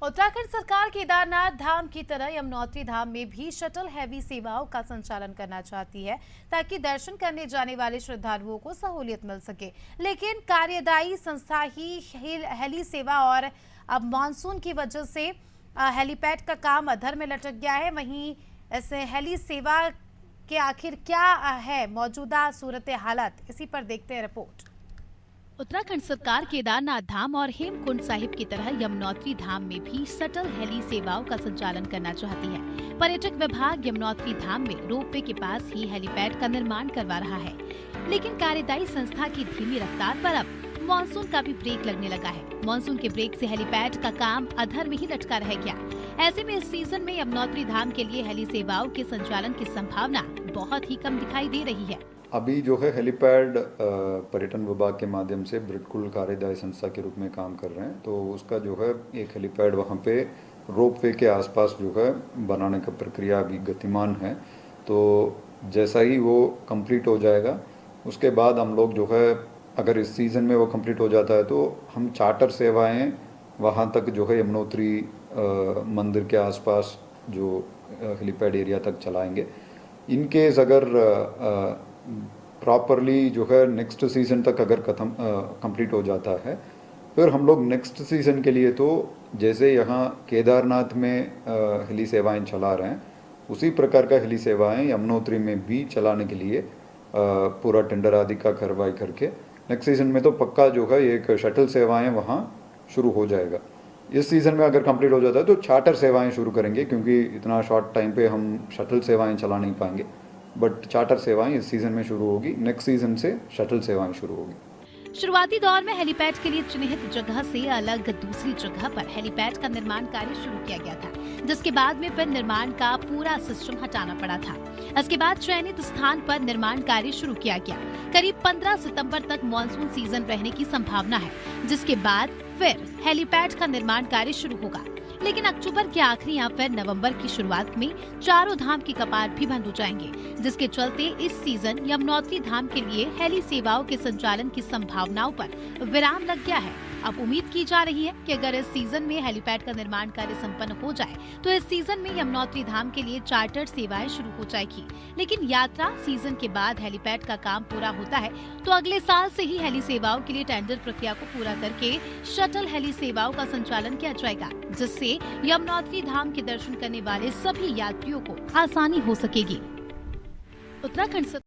उत्तराखंड सरकार केदारनाथ धाम की तरह यमुनोत्री धाम में भी शटल हैवी सेवाओं का संचालन करना चाहती है ताकि दर्शन करने जाने वाले श्रद्धालुओं को सहूलियत मिल सके। लेकिन कार्यदायी संस्था ही हेली सेवा और अब मानसून की वजह से हेलीपैड का काम अधर में लटक गया है। वहीं इस हेली सेवा के आखिर क्या है मौजूदा सूरत हालत, इसी पर देखते हैं रिपोर्ट। उत्तराखंड सरकार केदारनाथ धाम और हेमकुंड साहिब की तरह यमुनोत्री धाम में भी शटल हेली सेवाओं का संचालन करना चाहती है। पर्यटक विभाग यमुनोत्री धाम में रोपवे के पास ही हेलीपैड का निर्माण करवा रहा है, लेकिन कार्यदायी संस्था की धीमी रफ्तार पर अब मानसून का भी ब्रेक लगने लगा है। मानसून के ब्रेक से हेलीपैड का काम अधर में ही लटका रह गया। ऐसे में इस सीजन में यमुनोत्री धाम के लिए हेली सेवाओं के संचालन की संभावना बहुत ही कम दिखाई दे रही है। अभी जो है हेलीपैड पर्यटन विभाग के माध्यम से बिल्कुल कार्यदायी संस्था के रूप में काम कर रहे हैं, तो उसका जो है एक हेलीपैड वहाँ पे रोपवे के आसपास जो है बनाने का प्रक्रिया अभी गतिमान है। तो जैसा ही वो कंप्लीट हो जाएगा उसके बाद हम लोग जो है, अगर इस सीज़न में वो कंप्लीट हो जाता है तो हम चार्टर सेवाएं वहाँ तक जो है यमुनोत्री मंदिर के आसपास जो हेलीपैड एरिया तक चलाएंगे। इनकेस अगर प्रॉपरली जो है नेक्स्ट सीज़न तक अगर कंप्लीट हो जाता है, फिर हम लोग नेक्स्ट सीज़न के लिए तो जैसे यहाँ केदारनाथ में हेली सेवाएं चला रहे हैं, उसी प्रकार का हेली सेवाएं यमुनोत्री में भी चलाने के लिए पूरा टेंडर आदि का कार्रवाई करके नेक्स्ट सीज़न में तो पक्का जो है एक शटल सेवाएं वहाँ शुरू हो जाएगा। इस सीज़न में अगर कंप्लीट हो जाता है तो चार्टर सेवाएं शुरू करेंगे, क्योंकि इतना शॉर्ट टाइम पे हम शटल सेवाएं चला नहीं पाएंगे, बट चार्टर सेवाएं इस सीज़न में शुरू होगी। नेक्स्ट सीज़न से शटल सेवाएं शुरू होगी। शुरुआती दौर में हेलीपैड के लिए चिन्हित जगह से अलग दूसरी जगह पर हेलीपैड का निर्माण कार्य शुरू किया गया था, जिसके बाद में फिर निर्माण का पूरा सिस्टम हटाना पड़ा था। इसके बाद चयनित स्थान पर निर्माण कार्य शुरू किया गया। करीब 15 सितंबर तक मानसून सीजन रहने की संभावना है, जिसके बाद फिर हेलीपैड का निर्माण कार्य शुरू होगा। लेकिन अक्टूबर के आखिरी या फिर नवंबर की शुरुआत में चारों धाम के कपाट भी बंद हो जाएंगे, जिसके चलते इस सीजन यमुनोत्री धाम के लिए हेली सेवाओं के संचालन की संभावनाओं पर विराम लग गया है। अब उम्मीद की जा रही है कि अगर इस सीजन में हेलीपैड का निर्माण कार्य संपन्न हो जाए तो इस सीजन में यमुनोत्री धाम के लिए चार्टर्ड सेवाएं शुरू हो जाएगी। लेकिन यात्रा सीजन के बाद हेलीपैड का काम पूरा होता है तो अगले साल से ही हेली सेवाओं के लिए टेंडर प्रक्रिया को पूरा करके शटल हेली सेवाओं का संचालन किया जाएगा, जिससे यमुनोत्री धाम के दर्शन करने वाले सभी यात्रियों को आसानी हो सकेगी। उत्तराखंड